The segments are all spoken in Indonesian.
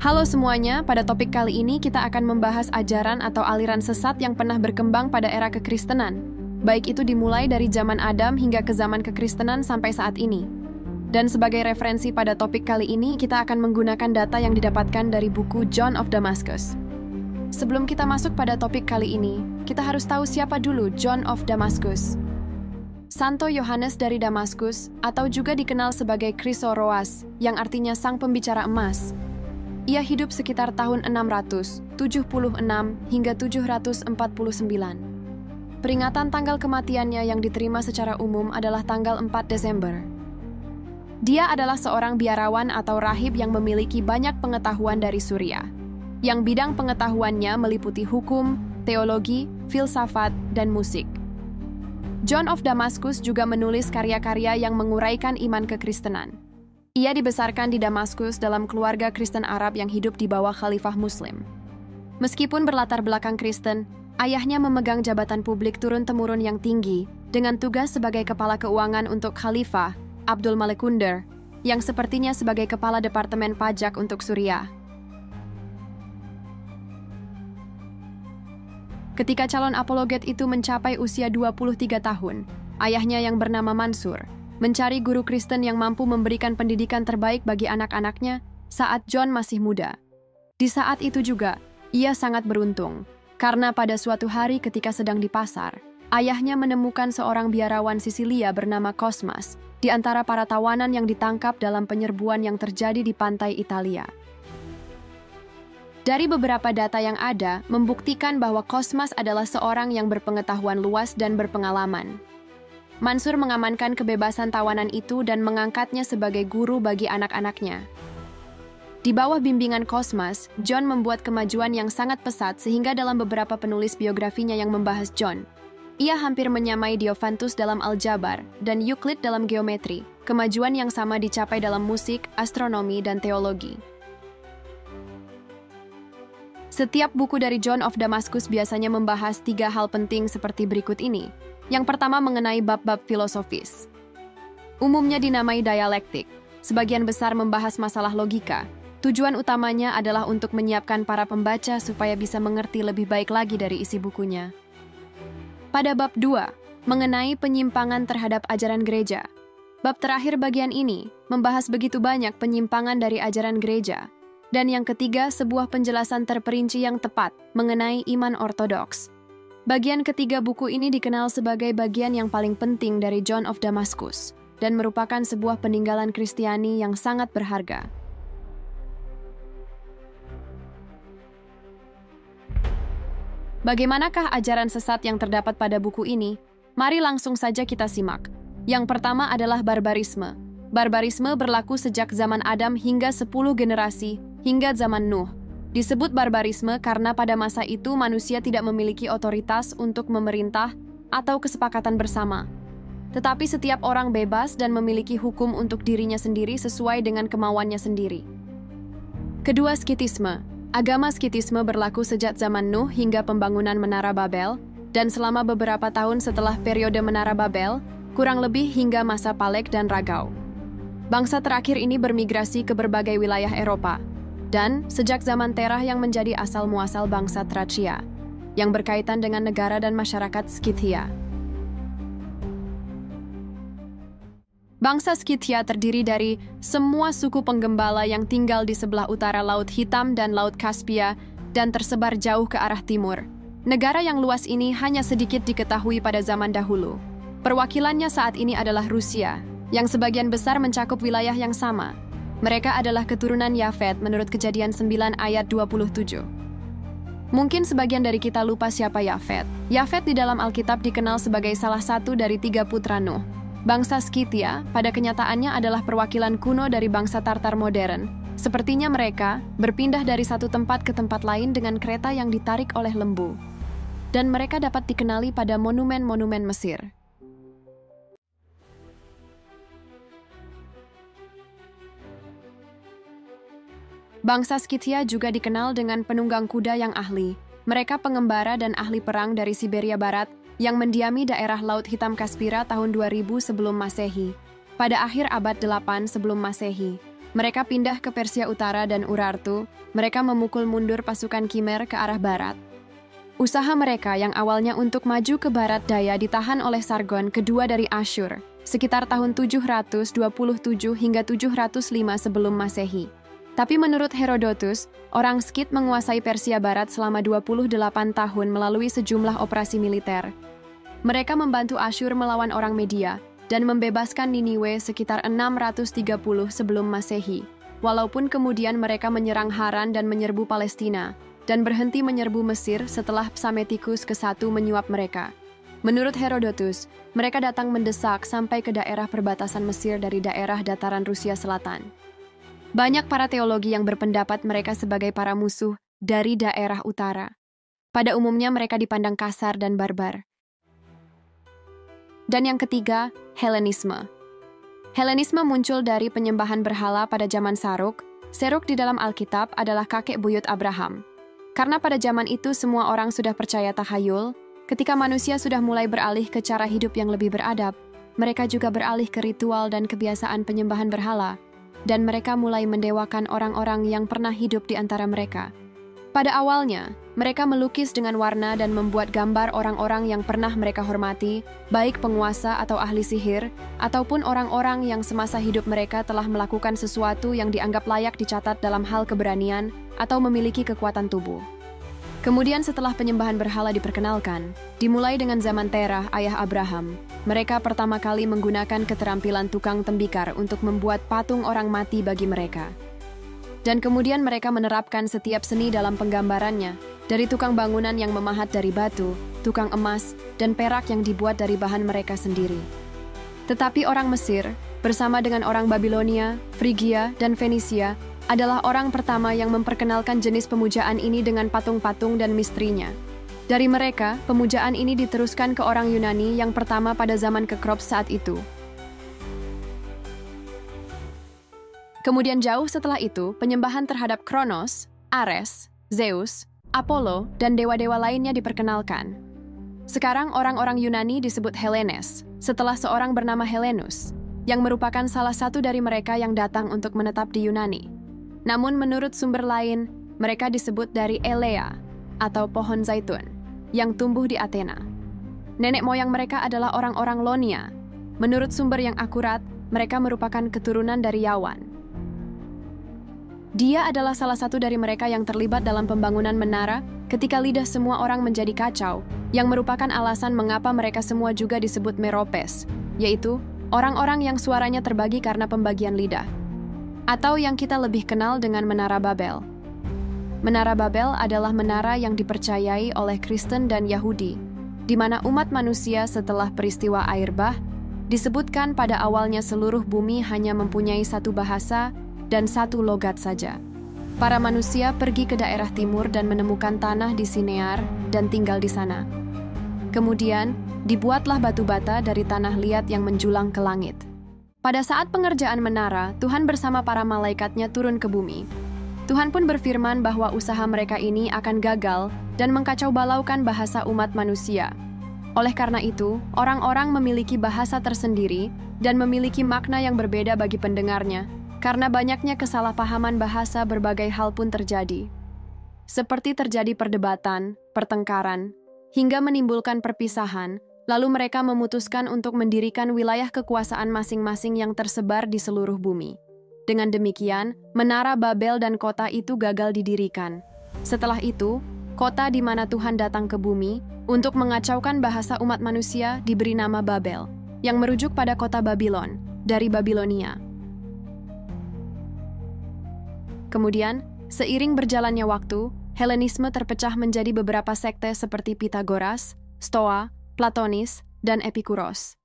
Halo semuanya, pada topik kali ini kita akan membahas ajaran atau aliran sesat yang pernah berkembang pada era kekristenan. Baik itu dimulai dari zaman Adam hingga ke zaman kekristenan sampai saat ini. Dan sebagai referensi pada topik kali ini, kita akan menggunakan data yang didapatkan dari buku John of Damascus. Sebelum kita masuk pada topik kali ini, kita harus tahu siapa dulu John of Damascus. Santo Yohanes dari Damaskus, atau juga dikenal sebagai Chrysoroas, yang artinya sang pembicara emas. Ia hidup sekitar tahun 676 hingga 749. Peringatan tanggal kematiannya yang diterima secara umum adalah tanggal 4 Desember. Dia adalah seorang biarawan atau rahib yang memiliki banyak pengetahuan dari Surya, yang bidang pengetahuannya meliputi hukum, teologi, filsafat, dan musik. John of Damascus juga menulis karya-karya yang menguraikan iman kekristenan. Ia dibesarkan di Damaskus dalam keluarga Kristen Arab yang hidup di bawah khalifah Muslim. Meskipun berlatar belakang Kristen, ayahnya memegang jabatan publik turun-temurun yang tinggi dengan tugas sebagai kepala keuangan untuk Khalifah Abdul Malik Kundar, yang sepertinya sebagai kepala departemen pajak untuk Suriah. Ketika calon apologet itu mencapai usia 23 tahun, ayahnya yang bernama Mansur mencari guru Kristen yang mampu memberikan pendidikan terbaik bagi anak-anaknya saat John masih muda. Di saat itu juga, ia sangat beruntung, karena pada suatu hari ketika sedang di pasar, ayahnya menemukan seorang biarawan Sisilia bernama Cosmas di antara para tawanan yang ditangkap dalam penyerbuan yang terjadi di pantai Italia. Dari beberapa data yang ada, membuktikan bahwa Cosmas adalah seorang yang berpengetahuan luas dan berpengalaman. Mansur mengamankan kebebasan tawanan itu dan mengangkatnya sebagai guru bagi anak-anaknya. Di bawah bimbingan Cosmas, John membuat kemajuan yang sangat pesat sehingga dalam beberapa penulis biografinya yang membahas John, ia hampir menyamai Diophantus dalam aljabar dan Euclid dalam geometri. Kemajuan yang sama dicapai dalam musik, astronomi, dan teologi. Setiap buku dari John of Damascus biasanya membahas 3 hal penting seperti berikut ini. Yang pertama mengenai bab-bab filosofis. Umumnya dinamai dialektik, sebagian besar membahas masalah logika. Tujuan utamanya adalah untuk menyiapkan para pembaca supaya bisa mengerti lebih baik lagi dari isi bukunya. Pada bab 2, mengenai penyimpangan terhadap ajaran gereja. Bab terakhir bagian ini membahas begitu banyak penyimpangan dari ajaran gereja. Dan yang ketiga, sebuah penjelasan terperinci yang tepat mengenai iman ortodoks. Bagian ketiga buku ini dikenal sebagai bagian yang paling penting dari John of Damascus dan merupakan sebuah peninggalan Kristiani yang sangat berharga. Bagaimanakah ajaran sesat yang terdapat pada buku ini? Mari langsung saja kita simak. Yang pertama adalah barbarisme. Barbarisme berlaku sejak zaman Adam hingga 10 generasi, hingga zaman Nuh. Disebut barbarisme karena pada masa itu manusia tidak memiliki otoritas untuk memerintah atau kesepakatan bersama. Tetapi setiap orang bebas dan memiliki hukum untuk dirinya sendiri sesuai dengan kemauannya sendiri. Kedua, skitisme. Agama skitisme berlaku sejak zaman Nuh hingga pembangunan Menara Babel, dan selama beberapa tahun setelah periode Menara Babel, kurang lebih hingga masa Paleg dan Ragau. Bangsa terakhir ini bermigrasi ke berbagai wilayah Eropa, dan sejak zaman Terah yang menjadi asal-muasal bangsa Tracia, yang berkaitan dengan negara dan masyarakat Scythia. Bangsa Scythia terdiri dari semua suku penggembala yang tinggal di sebelah utara Laut Hitam dan Laut Kaspia dan tersebar jauh ke arah timur. Negara yang luas ini hanya sedikit diketahui pada zaman dahulu. Perwakilannya saat ini adalah Rusia, yang sebagian besar mencakup wilayah yang sama. Mereka adalah keturunan Yafet menurut Kejadian 9 ayat 27. Mungkin sebagian dari kita lupa siapa Yafet. Yafet di dalam Alkitab dikenal sebagai salah satu dari 3 putra Nuh. Bangsa Scythia pada kenyataannya adalah perwakilan kuno dari bangsa Tartar modern. Sepertinya mereka berpindah dari satu tempat ke tempat lain dengan kereta yang ditarik oleh lembu. Dan mereka dapat dikenali pada monumen-monumen Mesir. Bangsa Scythia juga dikenal dengan penunggang kuda yang ahli. Mereka pengembara dan ahli perang dari Siberia Barat yang mendiami daerah Laut Hitam Kaspia tahun 2000 sebelum Masehi. Pada akhir abad 8 sebelum Masehi, Mereka pindah ke Persia Utara dan Urartu. Mereka memukul mundur pasukan Khmer ke arah barat. Usaha mereka yang awalnya untuk maju ke barat daya ditahan oleh Sargon kedua dari Asyur, sekitar tahun 727 hingga 705 sebelum Masehi. Tapi menurut Herodotus, orang Skit menguasai Persia Barat selama 28 tahun melalui sejumlah operasi militer. Mereka membantu Asyur melawan orang Media dan membebaskan Niniwe sekitar 630 sebelum Masehi, walaupun kemudian mereka menyerang Haran dan menyerbu Palestina, dan berhenti menyerbu Mesir setelah Psammetikus ke-1 menyuap mereka. Menurut Herodotus, mereka datang mendesak sampai ke daerah perbatasan Mesir dari daerah dataran Rusia Selatan. Banyak para teologi yang berpendapat mereka sebagai para musuh dari daerah utara. Pada umumnya mereka dipandang kasar dan barbar. Dan yang ketiga, Helenisme. Helenisme muncul dari penyembahan berhala pada zaman Saruk. Seruk di dalam Alkitab adalah kakek buyut Abraham. Karena pada zaman itu semua orang sudah percaya tahayul, ketika manusia sudah mulai beralih ke cara hidup yang lebih beradab, mereka juga beralih ke ritual dan kebiasaan penyembahan berhala, dan mereka mulai mendewakan orang-orang yang pernah hidup di antara mereka. Pada awalnya, mereka melukis dengan warna dan membuat gambar orang-orang yang pernah mereka hormati, baik penguasa atau ahli sihir, ataupun orang-orang yang semasa hidup mereka telah melakukan sesuatu yang dianggap layak dicatat dalam hal keberanian atau memiliki kekuatan tubuh. Kemudian setelah penyembahan berhala diperkenalkan, dimulai dengan zaman Terah, ayah Abraham, mereka pertama kali menggunakan keterampilan tukang tembikar untuk membuat patung orang mati bagi mereka. Dan kemudian mereka menerapkan setiap seni dalam penggambarannya, dari tukang bangunan yang memahat dari batu, tukang emas, dan perak yang dibuat dari bahan mereka sendiri. Tetapi orang Mesir, bersama dengan orang Babilonia, Frigia, dan Fenisia, adalah orang pertama yang memperkenalkan jenis pemujaan ini dengan patung-patung dan mistrinya. Dari mereka, pemujaan ini diteruskan ke orang Yunani yang pertama pada zaman Kekrops saat itu. Kemudian jauh setelah itu, penyembahan terhadap Kronos, Ares, Zeus, Apollo, dan dewa-dewa lainnya diperkenalkan. Sekarang orang-orang Yunani disebut Hellenes, setelah seorang bernama Helenus, yang merupakan salah satu dari mereka yang datang untuk menetap di Yunani. Namun menurut sumber lain, mereka disebut dari Elea, atau pohon zaitun, yang tumbuh di Athena. Nenek moyang mereka adalah orang-orang Lonia. Menurut sumber yang akurat, mereka merupakan keturunan dari Yawan. Dia adalah salah satu dari mereka yang terlibat dalam pembangunan menara ketika lidah semua orang menjadi kacau, yang merupakan alasan mengapa mereka semua juga disebut Meropes, yaitu orang-orang yang suaranya terbagi karena pembagian lidah. Atau yang kita lebih kenal dengan Menara Babel. Menara Babel adalah menara yang dipercayai oleh Kristen dan Yahudi, di mana umat manusia setelah peristiwa air bah, disebutkan pada awalnya seluruh bumi hanya mempunyai satu bahasa dan satu logat saja. Para manusia pergi ke daerah timur dan menemukan tanah di Sinear dan tinggal di sana. Kemudian, dibuatlah batu bata dari tanah liat yang menjulang ke langit. Pada saat pengerjaan menara, Tuhan bersama para malaikatnya turun ke bumi. Tuhan pun berfirman bahwa usaha mereka ini akan gagal dan mengkacau balaukan bahasa umat manusia. Oleh karena itu, orang-orang memiliki bahasa tersendiri dan memiliki makna yang berbeda bagi pendengarnya, karena banyaknya kesalahpahaman bahasa berbagai hal pun terjadi. Seperti terjadi perdebatan, pertengkaran, hingga menimbulkan perpisahan, lalu mereka memutuskan untuk mendirikan wilayah kekuasaan masing-masing yang tersebar di seluruh bumi. Dengan demikian, Menara Babel dan kota itu gagal didirikan. Setelah itu, kota di mana Tuhan datang ke bumi untuk mengacaukan bahasa umat manusia diberi nama Babel, yang merujuk pada kota Babylon, dari Babilonia. Kemudian, seiring berjalannya waktu, Helenisme terpecah menjadi beberapa sekte seperti Pitagoras, Stoa, Platonis, dan Epikuros.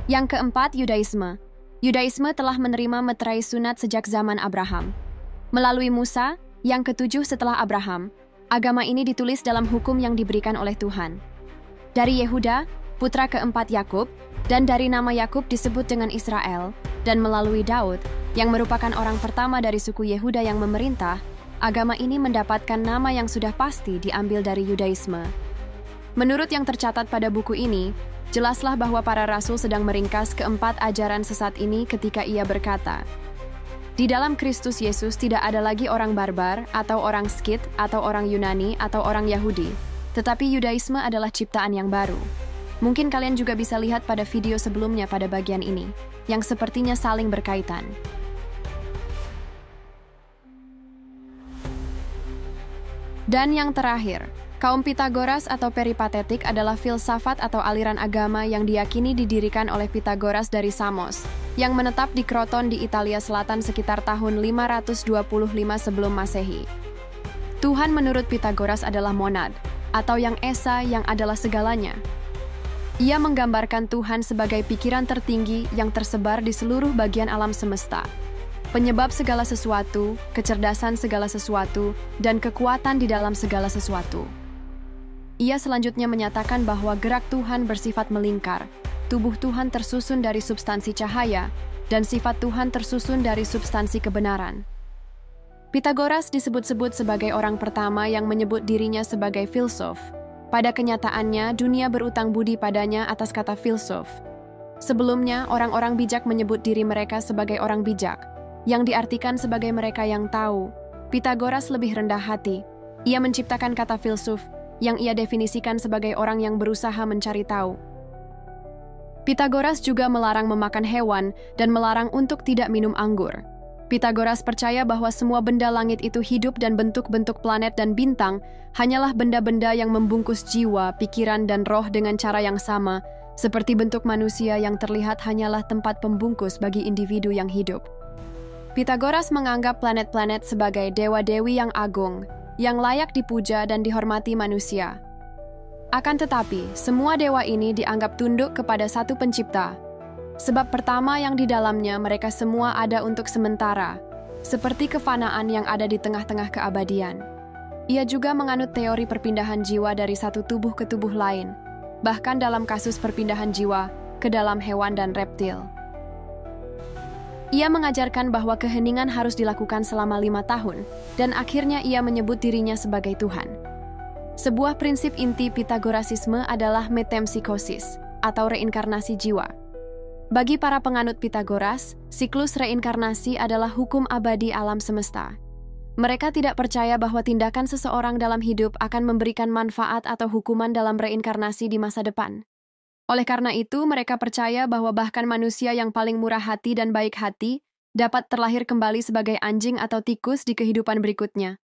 Yang keempat, Yudaisme. Yudaisme telah menerima meterai sunat sejak zaman Abraham. Melalui Musa, yang ketujuh setelah Abraham, agama ini ditulis dalam hukum yang diberikan oleh Tuhan. Dari Yehuda, putra keempat Yakub, dan dari nama Yakub disebut dengan Israel, dan melalui Daud, yang merupakan orang pertama dari suku Yehuda yang memerintah, agama ini mendapatkan nama yang sudah pasti diambil dari Yudaisme. Menurut yang tercatat pada buku ini, jelaslah bahwa para rasul sedang meringkas keempat ajaran sesat ini ketika ia berkata, di dalam Kristus Yesus tidak ada lagi orang barbar, atau orang Skit, atau orang Yunani, atau orang Yahudi. Tetapi Yudaisme adalah ciptaan yang baru. Mungkin kalian juga bisa lihat pada video sebelumnya pada bagian ini, yang sepertinya saling berkaitan. Dan yang terakhir, kaum Pitagoras atau Peripatetik adalah filsafat atau aliran agama yang diyakini didirikan oleh Pitagoras dari Samos, yang menetap di Kroton di Italia Selatan sekitar tahun 525 sebelum Masehi. Tuhan menurut Pitagoras adalah monad, atau yang esa yang adalah segalanya. Ia menggambarkan Tuhan sebagai pikiran tertinggi yang tersebar di seluruh bagian alam semesta, penyebab segala sesuatu, kecerdasan segala sesuatu, dan kekuatan di dalam segala sesuatu. Ia selanjutnya menyatakan bahwa gerak Tuhan bersifat melingkar, tubuh Tuhan tersusun dari substansi cahaya, dan sifat Tuhan tersusun dari substansi kebenaran. Pitagoras disebut-sebut sebagai orang pertama yang menyebut dirinya sebagai filsuf. Pada kenyataannya, dunia berutang budi padanya atas kata filsuf. Sebelumnya, orang-orang bijak menyebut diri mereka sebagai orang bijak, yang diartikan sebagai mereka yang tahu. Pitagoras lebih rendah hati. Ia menciptakan kata filsuf, yang ia definisikan sebagai orang yang berusaha mencari tahu. Pitagoras juga melarang memakan hewan dan melarang untuk tidak minum anggur. Pitagoras percaya bahwa semua benda langit itu hidup dan bentuk-bentuk planet dan bintang hanyalah benda-benda yang membungkus jiwa, pikiran, dan roh dengan cara yang sama, seperti bentuk manusia yang terlihat hanyalah tempat pembungkus bagi individu yang hidup. Pitagoras menganggap planet-planet sebagai dewa-dewi yang agung, yang layak dipuja dan dihormati manusia. Akan tetapi, semua dewa ini dianggap tunduk kepada satu pencipta. Sebab pertama yang di dalamnya mereka semua ada untuk sementara, seperti kefanaan yang ada di tengah-tengah keabadian. Ia juga menganut teori perpindahan jiwa dari satu tubuh ke tubuh lain, bahkan dalam kasus perpindahan jiwa ke dalam hewan dan reptil. Ia mengajarkan bahwa keheningan harus dilakukan selama 5 tahun, dan akhirnya ia menyebut dirinya sebagai Tuhan. Sebuah prinsip inti Pitagorasisme adalah metempsikosis, atau reinkarnasi jiwa. Bagi para penganut Pitagoras, siklus reinkarnasi adalah hukum abadi alam semesta. Mereka tidak percaya bahwa tindakan seseorang dalam hidup akan memberikan manfaat atau hukuman dalam reinkarnasi di masa depan. Oleh karena itu, mereka percaya bahwa bahkan manusia yang paling murah hati dan baik hati dapat terlahir kembali sebagai anjing atau tikus di kehidupan berikutnya.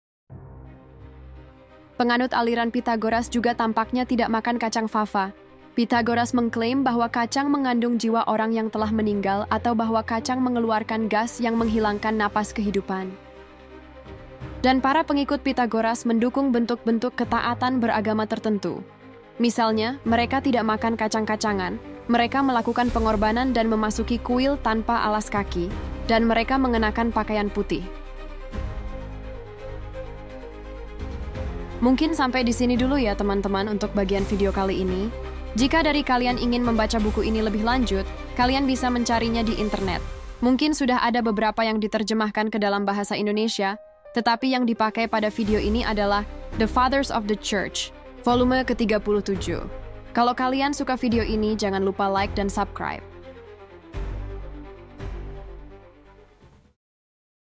Penganut aliran Pitagoras juga tampaknya tidak makan kacang fava. Pitagoras mengklaim bahwa kacang mengandung jiwa orang yang telah meninggal atau bahwa kacang mengeluarkan gas yang menghilangkan napas kehidupan. Dan para pengikut Pitagoras mendukung bentuk-bentuk ketaatan beragama tertentu. Misalnya, mereka tidak makan kacang-kacangan, mereka melakukan pengorbanan dan memasuki kuil tanpa alas kaki, dan mereka mengenakan pakaian putih. Mungkin sampai di sini dulu ya teman-teman untuk bagian video kali ini. Jika dari kalian ingin membaca buku ini lebih lanjut, kalian bisa mencarinya di internet. Mungkin sudah ada beberapa yang diterjemahkan ke dalam bahasa Indonesia, tetapi yang dipakai pada video ini adalah The Fathers of the Church, volume ke-37. Kalau kalian suka video ini, jangan lupa like dan subscribe.